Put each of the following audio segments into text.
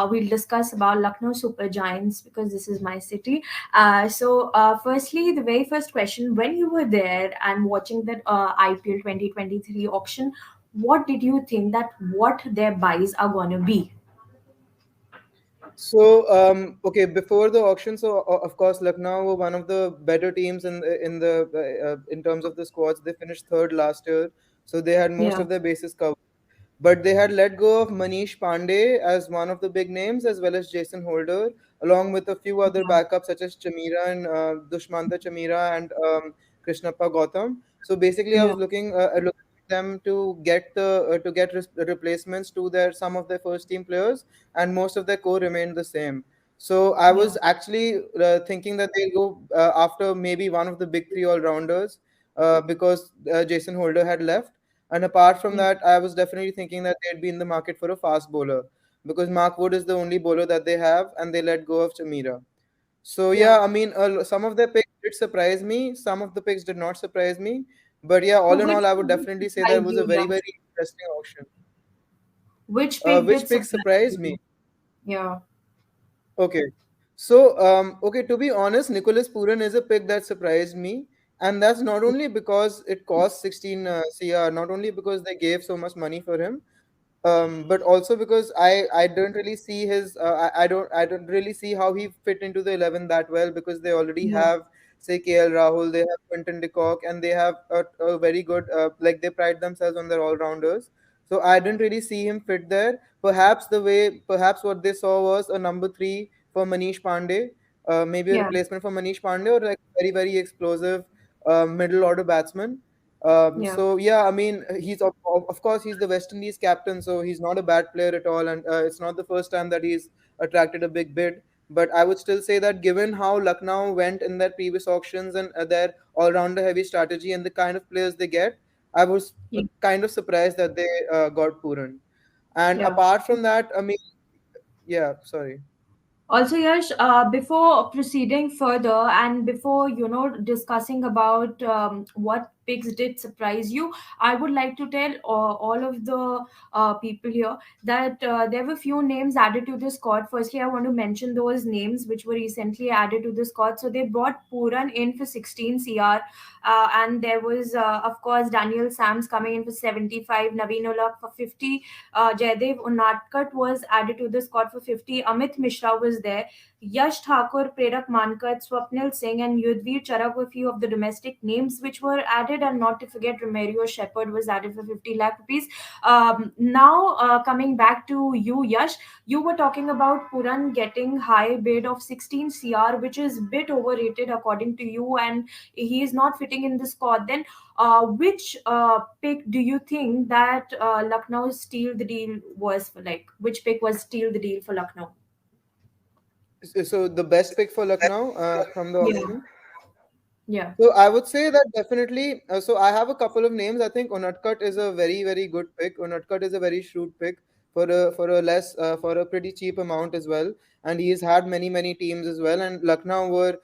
we'll discuss about Lucknow Super Giants because this is my city. Firstly, the very first question: when you were there and watching that IPL 2023 auction, what did you think that what their buys are gonna be? So, okay, before the auction, so of course, Lucknow were one of the better teams in terms of the squads. They finished third last year, so they had most Yeah, of their bases covered. But they had let go of Manish Pandey as one of the big names, as well as Jason Holder, along with a few other yeah, backups such as Chamira and Dushmanta Chamira and Krishnappa Gautam. So basically, I yeah, was looking at them to get replacements to their some of their first team players, and most of their core remained the same. So I yeah, was actually thinking that they'll go after maybe one of the big three all rounders because Jason Holder had left. And apart from yeah, that, I was definitely thinking that they'd be in the market for a fast bowler because Mark Wood is the only bowler that they have, and they let go of Chamira. So yeah. yeah, I mean, some of their picks did surprise me. Some of the picks did not surprise me. But yeah, So all in which all, I would pick did definitely say that surprise it was a you, very, Yash? very interesting auction. Which pick Which did pick surprise surprised me? you? Yeah, Okay. So, okay, to be honest, Nicholas Puran is a pick that surprised me. And that's not only because it cost 16 CR, not only because they gave so much money for him, but also because I don't really see I don't really see how he fit into the 11 that well because they already yeah, have say KL Rahul, they have Quinton de Kock, and they have a very good like they pride themselves on their all rounders. So I didn't really see him fit there. Perhaps what they saw was a number three for Manish Pandey, maybe a yeah, replacement for Manish Pandey or like very very explosive middle order batsman. yeah, So yeah, I mean, of course he's the West Indies captain, so he's not a bad player at all, and it's not the first time that he's attracted a big bid. But I would still say that given how Lucknow went in their previous auctions and their all-rounder heavy strategy and the kind of players they get, I was yeah, kind of surprised that they got Puran. And yeah. apart from that, I mean, yeah, sorry. Also, Yash, before proceeding further and before discussing about what picks did surprise you, I would like to tell all of the people here that there were few names added to the squad. Firstly, I want to mention those names which were recently added to the squad. So they brought Puran in for 16 CR, and there was of course Daniel Sams coming in for 75, Naveen Ulak for 50, Jaydev Unadkat was added to the squad for 50. Amit Mishra was there. Yash Thakur, Prerak Mankat, Swapnil Singh, and Yudhvir Charak were few of the domestic names which were added. And not to forget, Romario Shepherd was added for 50 lakh rupees. Now, coming back to you, Yash, you were talking about Puran getting high bid of 16 CR, which is bit overrated according to you, and he is not fitting in the squad. Then which pick do you think that Lucknow steal the deal was for? Like, which pick was steal the deal for Lucknow? So the best pick for Lucknow from the Yeah, auction. yeah, So I would say that definitely. So I have a couple of names. I think Unatkat is a very very good pick. Unatkat is a very shrewd pick for a pretty cheap amount as well. And he's had many teams as well. And Lucknow were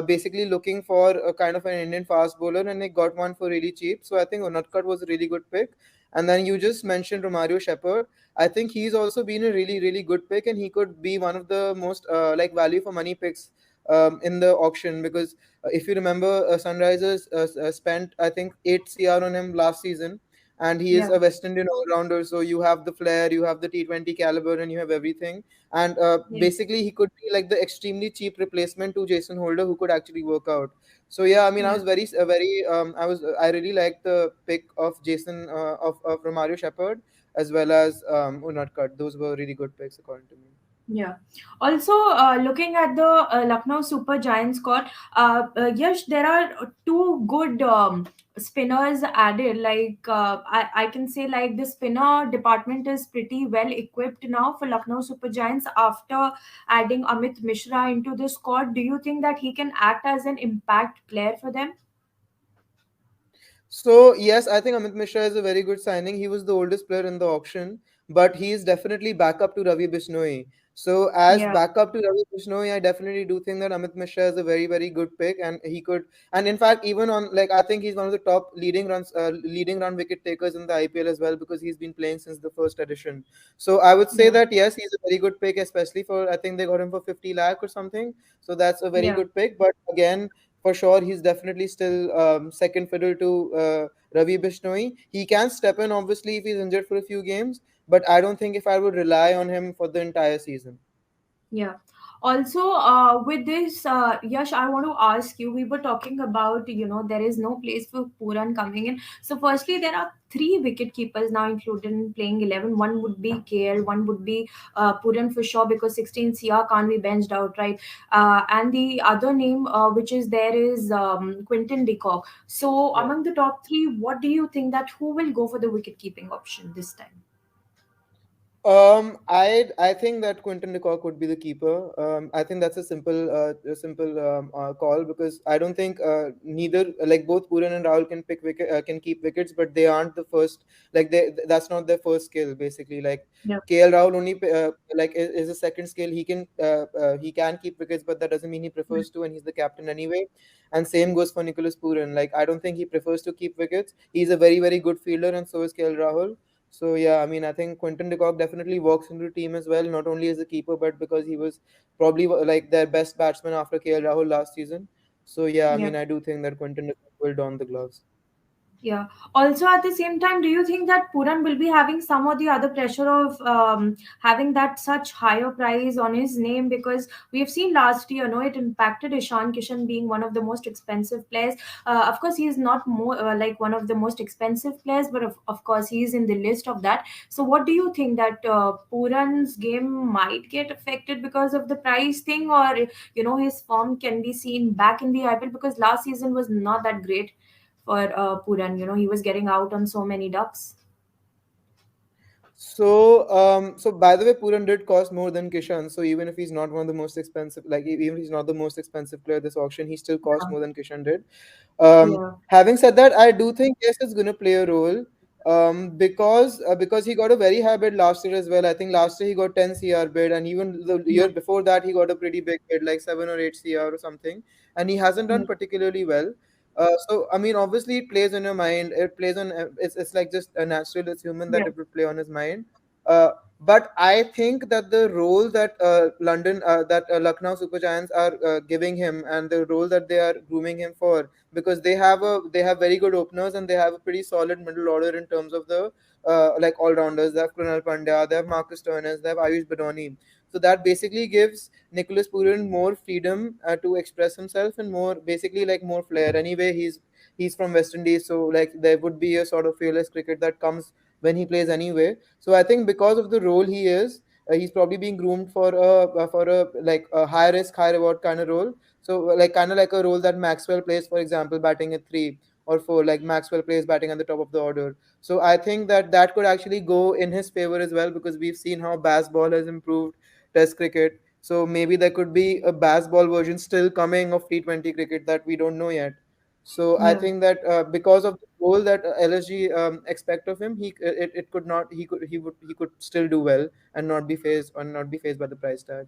basically looking for a kind of an Indian fast bowler, and they got one for really cheap. So I think Unatkat was a really good pick. And then you just mentioned Romario Shepherd. I think he's also been a really good pick, and he could be one of the most like value for money picks in the auction because if you remember, Sunrisers spent I think 8 CR on him last season, and he is yeah, a West Indian all-rounder. So you have the flair, you have the T20 caliber, and you have everything. And yeah, basically, he could be like the extremely cheap replacement to Jason Holder, who could actually work out. So yeah, I mean, I yeah. was very I really liked the pick of Jason of Romario Shepherd as well as Unadkat. Those were really good picks according to me. Yeah. Also, looking at the Lucknow Super Giants squad, yes, there are two good spinners added. Like I can say, like the spinner department is pretty well equipped now for Lucknow Super Giants after adding Amit Mishra into the squad. Do you think that he can act as an impact player for them? So yes, I think Amit Mishra is a very good signing. He was the oldest player in the auction, but he is definitely back up to Ravi Bishnoi. So as Yeah, backup to Ravi Bishnoi, I definitely do think that Amit Mishra is a very very good pick, and he could, and in fact even on, like, I think he's one of the top leading run wicket takers in the IPL as well, because he's been playing since the first edition. So I would say yeah, that yes, he's a very good pick, especially for, I think they got him for 50 lakh or something. So that's a very yeah. good pick. But again, for sure, he's definitely still second fiddle to Ravi Bishnoi. He can step in obviously if he's injured for a few games, but I don't think if I would rely on him for the entire season. Yeah. Also, with this, Yash, I want to ask you. We were talking about, there is no place for Puran coming in. So, firstly, there are three wicket keepers now included in playing 11. One would be KL, one would be Puran for sure, because 16 CR can't be benched out, right? And the other name which is there is Quinton de Kock. So, Yeah. among the top three, what do you think that who will go for the wicket keeping option this time? I think that Quinton de Kock would be the keeper. I think that's a simple call, because I don't think neither, like, both Puran and Rahul can keep wickets, but they aren't the first. Like, that's not their first skill basically. Like, Yeah, KL Rahul only like is a second skill. He can keep wickets, but that doesn't mean he prefers to, and he's the captain anyway. And same goes for Nicholas Puran. Like, I don't think he prefers to keep wickets. He's a very very good fielder, and so is KL Rahul. So yeah, I mean, I think Quinton de Kock definitely works into the team as well, not only as a keeper, but because he was probably like their best batsman after KL Rahul last season. So yeah, I yeah. mean, I do think that Quinton de Kock will don the gloves. Yeah. Also, at the same time, do you think that Puran will be having some or the other pressure of having that such higher price on his name? Because we've seen last year, no, it impacted Ishan Kishan being one of the most expensive players. Of course, he is not more like one of the most expensive players, but of course, he is in the list of that. So, what do you think that Puran's game might get affected because of the price thing, or his form can be seen back in the IPL, because last season was not that great for Puran. He was getting out on so many ducks. So by the way, Puran did cost more than Kishan. So even if he's not one of the most expensive, like, even if he's not the most expensive player this auction, he still cost Yeah, more than Kishan did. yeah, Having said that, I do think yes, it's going to play a role. Because he got a very high bid last year as well. I think last year he got 10 CR bid, and even the yeah, year before that he got a pretty big bid, like 7 or 8 CR or something, and he hasn't yeah, done particularly well. So I mean, obviously it plays on your mind. It plays on. It's like just a natural. It's human that yeah, it would play on his mind. Uh, but I think that the role that Lucknow Super Giants are giving him, and the role that they are grooming him for, because they have very good openers, and they have a pretty solid middle order in terms of the like all rounders. They have Krunal Pandya, they have Marcus Turners, they have Ayush Badoni. So that basically gives Nicholas Puran more freedom to express himself, and more basically like more flair. Anyway, he's from West Indies, so like there would be a sort of fearless cricket that comes when he plays anyway. So I think because of the role he is, he's probably being groomed for a like a high risk, high reward kind of role. So like kind of like a role that Maxwell plays, for example, batting at 3 or 4. Like Maxwell plays batting at the top of the order. So I think that that could actually go in his favor as well, because we've seen how baseball has improved Test cricket. So maybe there could be a baseball version still coming of T20 cricket that we don't know yet. So I yeah. think that because of the role that LSG expect of him, it could not he could still do well and not be faced by the price tag.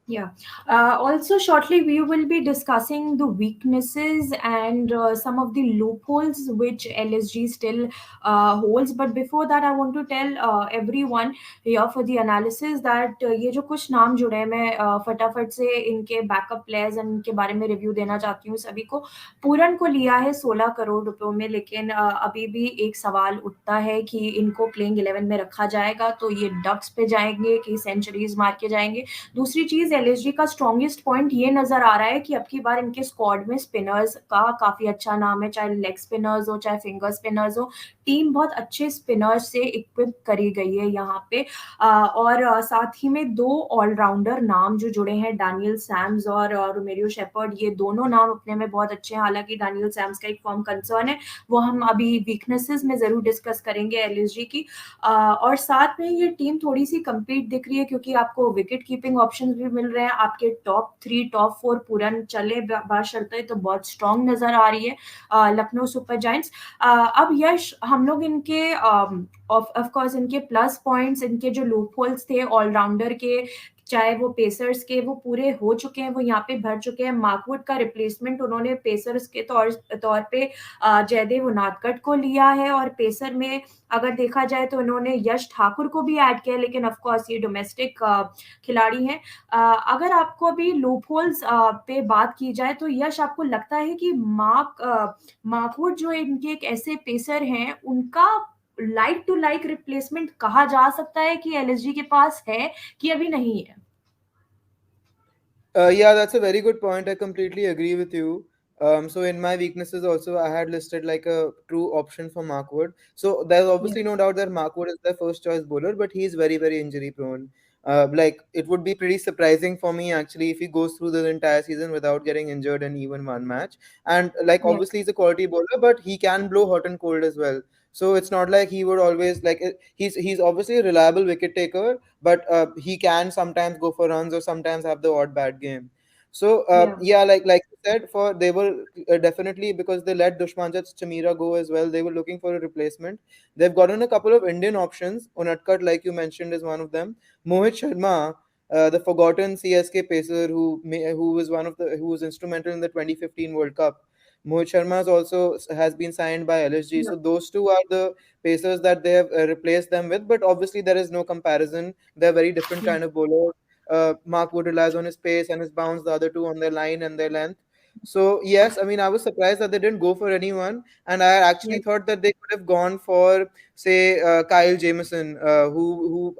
Yeah. Also, shortly, we will be discussing the weaknesses and some of the loopholes which LSG still holds. But before that, I want to tell everyone here for the analysis that ये जो कुछ नाम जुड़े हैं मैं फटाफट से इनके बैकअप प्लेयर्स एंड इनके बारे में रिव्यू देना चाहती हूँ सभी को। पूरन को लिया है 16 करोड़ रुपयों में, लेकिन अभी भी एक सवाल उठता है कि इनको प्लेइंग 11 में रखा जाएगा तो ये डक्स पे जाएंगे कि सेंचुरीज मार के जाएंगे। दूसरी चीज एलएसजी का स्ट्रॉन्गेस्ट पॉइंट ये नजर आ रहा है कि अब की बार इनके स्क्वाड में स्पिनर्स का काफी अच्छा नाम है, चाहे लेग स्पिनर्स हो चाहे फिंगर स्पिनर्स हो। टीम बहुत अच्छे स्पिनर्स से इक्विप करी गई है यहाँ पे। और साथ ही में दो ऑलराउंडर नाम जो जुड़े हैं, डैनियल सैम्स और रोमेरियो शेपर्ड, ये दोनों नाम अपने में बहुत अच्छे हैं। हालांकि डैनियल सैम्स का एक फॉर्म कंसर्न है, वो हम अभी वीकनेसेस में जरूर डिस्कस करेंगे एलएसजी की। और साथ में ये टीम थोड़ी सी कम्पीट दिख रही है क्योंकि आपको विकेट कीपिंग ऑप्शन भी मिल रहे हैं। आपके टॉप 3 टॉप 4 पूरन चले बाशर्ते तो बहुत स्ट्रांग नजर आ रही है लखनऊ सुपर जायंट्स। अब यश, हम लोग इनके ऑफ कोर्स इनके प्लस पॉइंट्स, इनके जो लूप होल्स थे ऑलराउंडर के चाहे वो पेसर्स के वो पूरे हो चुके हैं, वो यहाँ पे भर चुके हैं। मार्कवुड का रिप्लेसमेंट उन्होंने पेसर्स के तौर तौर पे जयदेव उनादकट को लिया है, और पेसर में अगर देखा जाए तो इन्होंने यश ठाकुर को भी ऐड किया है, लेकिन ऑफ कोर्स ये डोमेस्टिक खिलाड़ी हैं। अगर आपको अभी लूपहोल्स पे बात की जाए तो यश, आपको लगता है कि मार्कवुड जो इनके एक ऐसे पेसर हैं, उनका लाइक टू लाइक रिप्लेसमेंट कहा जा सकता है कि एलएसजी के पास है कि अभी नहीं है? Yeah, that's a very good point. I completely agree with you. So in my weaknesses also, I had listed like a true option for Mark Wood. So there's Yeah, obviously no doubt that Mark Wood is the first choice bowler, but he's very, very injury prone. Like it would be pretty surprising for me actually if he goes through the entire season without getting injured in even one match. And like yeah, obviously he's a quality bowler, but he can blow hot and cold as well. So it's not like he would always he's obviously a reliable wicket taker, but he can sometimes go for runs or sometimes have the odd bad game. So yeah, yeah, like you said, for they were definitely because they let Dushmanjat Chamira go as well. They were looking for a replacement. They've gotten a couple of Indian options. Unatkat, like you mentioned, is one of them. Mohit Sharma, the forgotten CSK pacer who was who was instrumental in the 2015 World Cup. Mohit Sharma has been signed by LSG. yeah, So those two are the pacers that they have replaced them with. But obviously there is no comparison. They're very different yeah, kind of bowlers. Mark Wood relies on his pace and his bounce, the other two on their line and their length. So yes, I mean I was surprised that they didn't go for anyone, and I yeah, actually thought that they could have gone for say Kyle Jamieson, who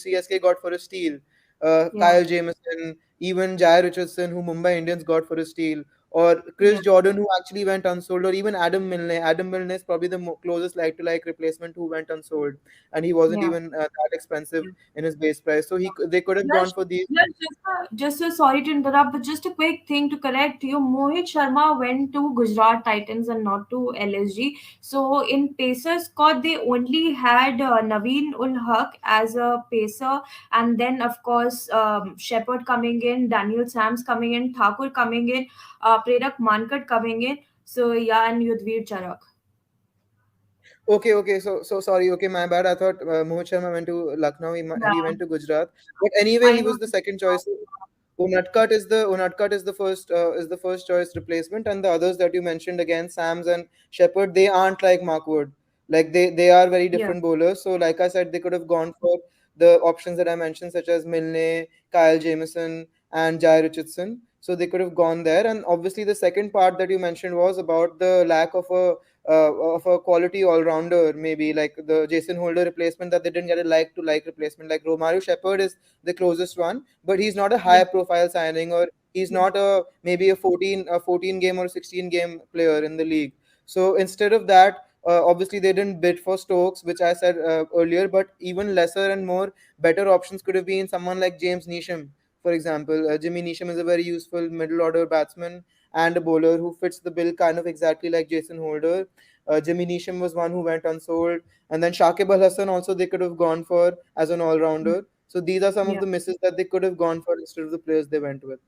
CSK got for a steal. yeah, Kyle Jamieson, even Jai Richardson, who Mumbai Indians got for a steal, or yeah, Chris Jordan, who actually went unsold, or even Adam Milne. Adam Milne is probably the closest like-to-like replacement who went unsold, and he wasn't yeah. even that expensive in his base price. So they could have gone Yash, for these. Yash, sorry to interrupt, but just a quick thing to correct you. Mohit Sharma went to Gujarat Titans and not to LSG. So in Pacer squad, they only had Naveen ul Haq as a pacer, and then of course Shepherd coming in, Daniel Sams coming in, Thakur coming in, Prerak Mankad coming in. So yeah, and Yudhvir Charak. Okay. So sorry. Okay, my bad. I thought Mohit Sharma went to Lucknow. He Yeah, went to Gujarat. But anyway, I he know. was the second choice. Unatkat is the first choice replacement, and the others that you mentioned again, Sams and Shepherd, they aren't like Mark Wood. Like they are very Yeah, different bowlers. So like I said, they could have gone for the options that I mentioned, such as Milne, Kyle Jamieson, and Jai Richardson. So they could have gone there. And obviously, the second part that you mentioned was about the lack of a quality all rounder, maybe like the Jason Holder replacement that they didn't get a like to like replacement. Like Romario Shepherd is the closest one, but he's not a yeah, high profile signing, or he's yeah, not a maybe a 14 game or 16 game player in the league. So instead of that, obviously they didn't bid for Stokes, which I said earlier, but even lesser and more better options could have been someone like James Neesham, for example. Jimmy Neesham is a very useful middle order batsman and a bowler who fits the bill kind of exactly like Jason Holder. Jimmy Neesham was one who went unsold, and then Shakib Al Hassan also they could have gone for as an all rounder. So these are some of yeah. the misses that they could have gone for instead of the players they went with.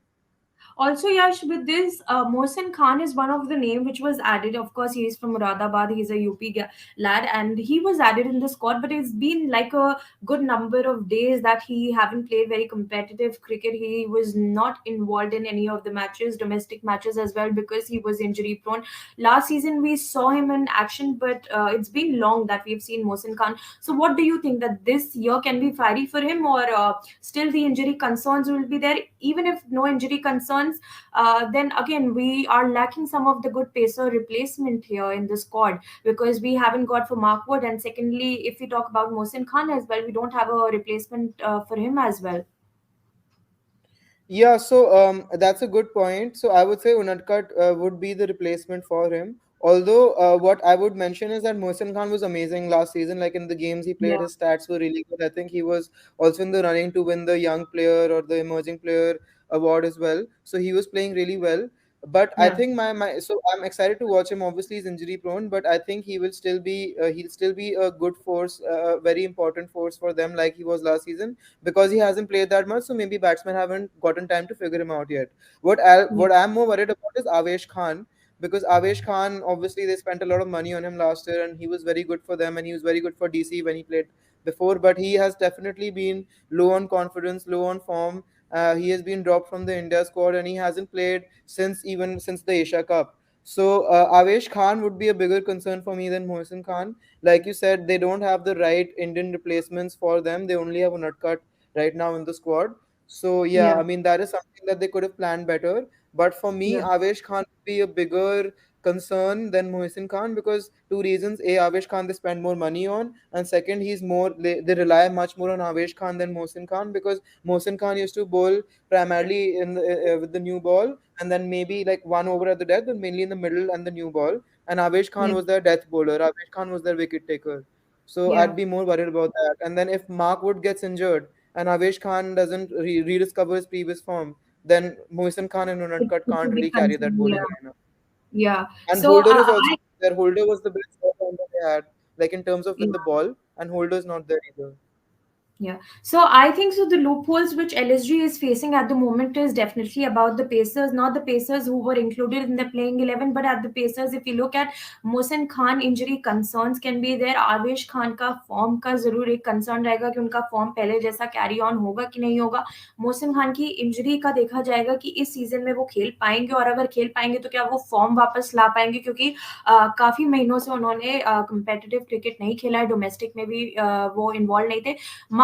Also, Yash, with this, Mohsin Khan is one of the name which was added. Of course, he is from Muradabad. He's a UP lad, and he was added in the squad. But it's been like a good number of days that he haven't played very competitive cricket. He was not involved in any of the matches, domestic matches as well, because he was injury prone. Last season we saw him in action, but it's been long that we've seen Mohsin Khan. So, what do you think that this year can be fiery for him, or still the injury concerns will be there? Even if no injury concerns, then again we are lacking some of the good pacer replacement here in the squad, because we haven't got for Mark Wood, and secondly, if we talk about Mohsin Khan as well, we don't have a replacement for him as well. Yeah, so that's a good point. So I would say Unadkat would be the replacement for him. Although what I would mention is that Mohsin Khan was amazing last season. Like in the games he played, Yeah, his stats were really good. I think he was also in the running to win the young player or the emerging player award as well. So he was playing really well. But I yeah, think my so I'm excited to watch him. Obviously he's injury prone, but I think he'll still be a good force, a very important force for them like he was last season because he hasn't played that much. So maybe batsmen haven't gotten time to figure him out yet. yeah, What I'm more worried about is Avesh Khan because Avesh Khan obviously they spent a lot of money on him last year and he was very good for them and he was very good for DC when he played before, but he has definitely been low on confidence, low on form. He has been dropped from the India squad, and he hasn't played since the Asia Cup. So Avesh Khan would be a bigger concern for me than Mohsin Khan. Like you said, they don't have the right Indian replacements for them. They only have a Nutcut right now in the squad. So yeah, Yeah, I mean that is something that they could have planned better. But for me, yeah, Avesh Khan would be a bigger concern than Mohsin Khan because two reasons: a, Avesh Khan they spend more money on, and second, they rely much more on Avesh Khan than Mohsin Khan because Mohsin Khan used to bowl primarily with the new ball, and then maybe like one over at the death, but mainly in the middle and the new ball. And Avesh Khan yeah, was their death bowler. Avesh Khan was their wicket taker. So yeah. I'd be more worried about that. And then if Mark Wood gets injured and Avesh Khan doesn't rediscover his previous form, then Mohsin Khan and Unadkat It can't could be really carry that concerned. bowling Yeah, lineup. yeah. And So Holder is also their Holder was the best all-rounder they had, like in terms of with the ball, and Holder's not there either. Yeah. So I think so the loopholes which LSG is facing at the moment is definitely about the Pacers, not the Pacers who were included in the playing 11, but at the Pacers. If you look at Mohsin Khan injury concerns can be there, आवेश खान का form का जरूर एक concern रहेगा कि उनका form पहले जैसा कैरी ऑन होगा कि नहीं होगा. मोहसिन खान की इंजरी का देखा जाएगा कि इस सीजन में वो खेल पाएंगे, और अगर खेल पाएंगे तो क्या वो फॉर्म वापस ला पाएंगे, क्योंकि काफी महीनों से उन्होंने कंपेटिटिव क्रिकेट नहीं खेला है, डोमेस्टिक में भी वो इन्वॉल्व नहीं थे.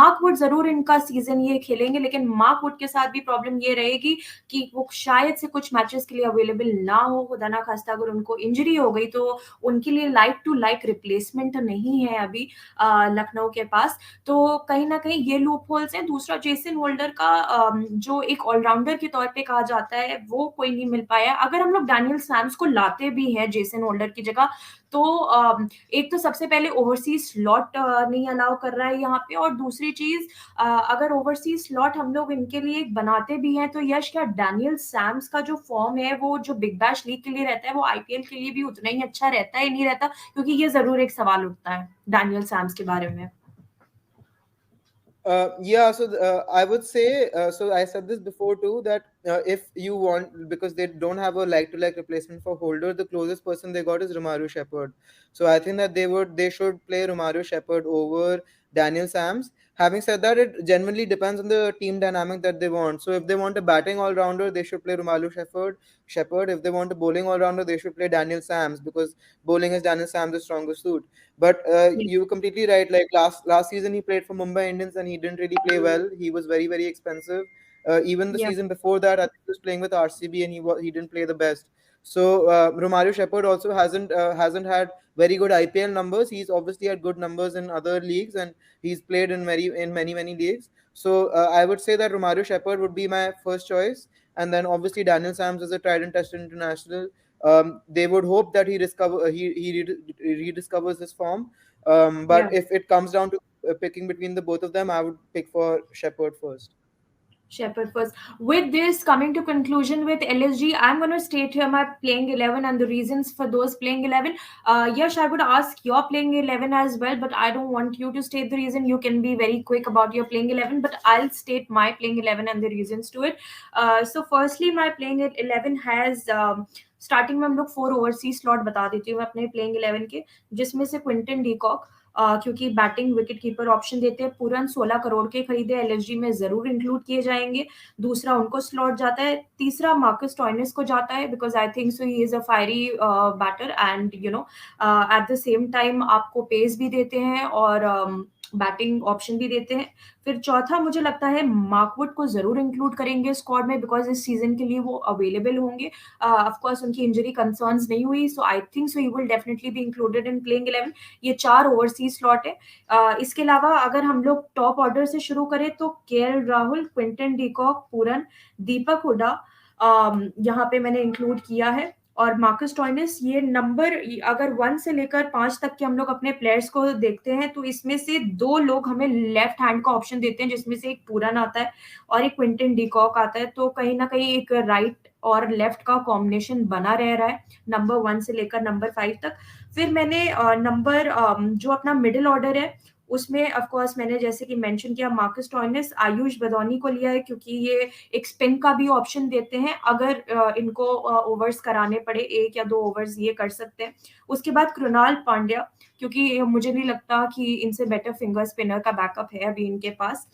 मार्क वुड जरूर इनका सीजन ये खेलेंगे, लेकिन मार्क वुड के साथ भी प्रॉब्लम ये रहेगी कि वो शायद से कुछ मैचेस के लिए अवेलेबल ना हो. खुदा ना खास्ता अगर उनको इंजरी हो गई तो उनके लिए लाइक टू लाइक रिप्लेसमेंट नहीं है अभी लखनऊ के पास. तो कहीं ना कहीं ये लूप होल्स हैं. दूसरा जेसन होल्डर का जो एक ऑलराउंडर के तौर पे कहा जाता है वो कोई नहीं मिल पाया. अगर हम लोग डैनियल सैम्स को लाते भी हैं जेसन होल्डर की जगह, तो एक तो सबसे पहले ओवरसीज स्लॉट नहीं अलाउ कर रहा है यहाँ पे, और दूसरी चीज अगर ओवरसीज स्लॉट हम लोग इनके लिए एक बनाते भी हैं तो यश क्या डैनियल सैम्स का जो फॉर्म है वो जो बिग बैश लीग के लिए रहता है वो आईपीएल के लिए भी उतना ही अच्छा रहता है नहीं रहता, क्योंकि ये जरूर एक सवाल उठता है डैनियल सैम्स के बारे में. Yeah, so I would say, so I said this before too, that if you want, because they don't have a like-to-like replacement for Holder, the closest person they got is Romario Shepherd. So I think that they should play Romario Shepherd over Daniel Sams. Having said that, it genuinely depends on the team dynamic that they want. So if they want a batting all-rounder, they should play Romario Shepherd. If they want a bowling all-rounder, they should play Daniel Sams because bowling is Daniel Sams' strongest suit. But Yeah, you were completely right. Like last season, he played for Mumbai Indians and he didn't really play well. He was very expensive. Even the yeah, season before that, I think he was playing with RCB and he didn't play the best. So Romario Shepherd also hasn't had very good IPL numbers. He's obviously had good numbers in other leagues and he's played in many leagues. So I would say that Romario Shepherd would be my first choice, and then obviously Daniel Sams is a tried and tested international. They would hope that he rediscovers his form. But yeah. if it comes down to picking between the both of them, I would pick for Shepherd first. Shepherd first. With this, coming to conclusion with LSG, I'm going to state here my playing 11 and the reasons for those playing 11. Yash, I would ask your playing 11 as well, but I don't want you to state the reason. You can be very quick about your playing 11, but I'll state my playing 11 and the reasons to it. So, firstly, my playing 11 has starting में हम लोग 4 overseas slot बता देती हूँ मैं अपने playing 11 के, जिसमें से क्विंटन डीकॉक क्योंकि बैटिंग विकेट कीपर ऑप्शन देते हैं, पूरन 16 करोड़ के खरीदे, एलएसजी में जरूर इंक्लूड किए जाएंगे. दूसरा उनको स्लॉट जाता है. तीसरा मार्कस टॉयनिस को जाता है because I think so he is a fiery batter and you know at the same time आपको पेस भी देते हैं और बैटिंग ऑप्शन भी देते हैं. फिर चौथा मुझे लगता है मार्कवुड को जरूर इंक्लूड करेंगे स्क्वाड में बिकॉज इस सीजन के लिए वो अवेलेबल होंगे. ऑफ कोर्स उनकी इंजरी कंसर्न्स नहीं हुई, so I think so he will definitely be included in playing 11. ये 4 ओवरसीज स्लॉट है. इसके अलावा अगर हम लोग टॉप ऑर्डर से शुरू करें तो केएल राहुल, क्विंटन डीकॉक, पूरन, दीपक हुडा यहाँ पे मैंने इंक्लूड किया है, और मार्कस टॉयनिस. ये नंबर अगर 1 से लेकर 5 तक के हम लोग अपने प्लेयर्स को देखते हैं तो इसमें से 2 लोग हमें लेफ्ट हैंड का ऑप्शन देते हैं, जिसमें से एक पूरन आता है और एक क्विंटन डीकॉक आता है. तो कहीं ना कहीं एक राइट और लेफ्ट का कॉम्बिनेशन बना रह रहा है नंबर 1 से लेकर नंबर 5 तक. फिर मैंने नंबर जो अपना मिडिल ऑर्डर है उसमें ऑफ कोर्स मैंने जैसे कि मेंशन किया मार्कस स्टोइनिस, आयुष बदौनी को लिया है क्योंकि ये एक स्पिन का भी ऑप्शन देते हैं अगर इनको ओवर्स कराने पड़े, 1 या 2 ओवर्स ये कर सकते हैं। उसके बाद कृणाल पांड्या, क्योंकि मुझे नहीं लगता कि इनसे बेटर फिंगर स्पिनर का बैकअप है अभी इनके पास।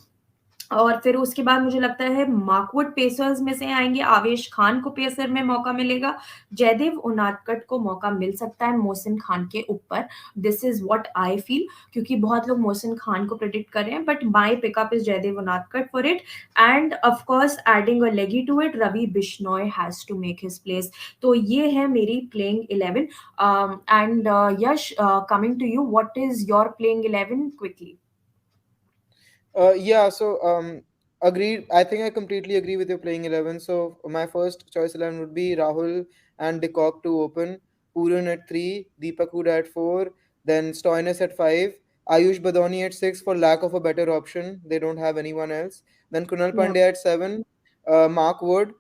और फिर उसके बाद मुझे लगता है मार्कवुड पेसर्स में से आएंगे, आवेश खान को पेसर में मौका मिलेगा, जयदेव उनादकट को मौका मिल सकता है मोहसिन खान के ऊपर। This is what I feel, क्योंकि बहुत लोग मोहसिन खान को प्रेडिक्ट कर रहे हैं, but my pickup is Jaidev Unadkat for it. And of course adding a leggie to it, Ravi Bishnoi has to make his place. तो ये है मेरी playing 11। And Yash, coming to you, what is your playing 11 quickly? Yeah, so agreed. I think I completely agree with your playing 11. So my first choice 11 would be Rahul and De Kock to open, Pooran at 3, Deepak Huda at 4, then Stoinis at 5, Ayush Badoni at 6 for lack of a better option. They don't have anyone else. Then Kunal Yeah. Pandya at 7, Mark Wood,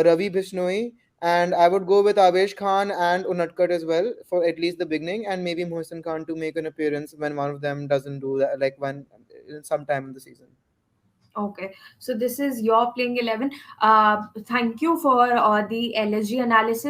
Ravi Bishnoi, and I would go with Avesh Khan and Unatkat as well for at least the beginning, and maybe Mohsin Khan to make an appearance when one of them doesn't do that, like when sometime in the season. Okay, so this is your playing 11. Thank you for the LSG analysis.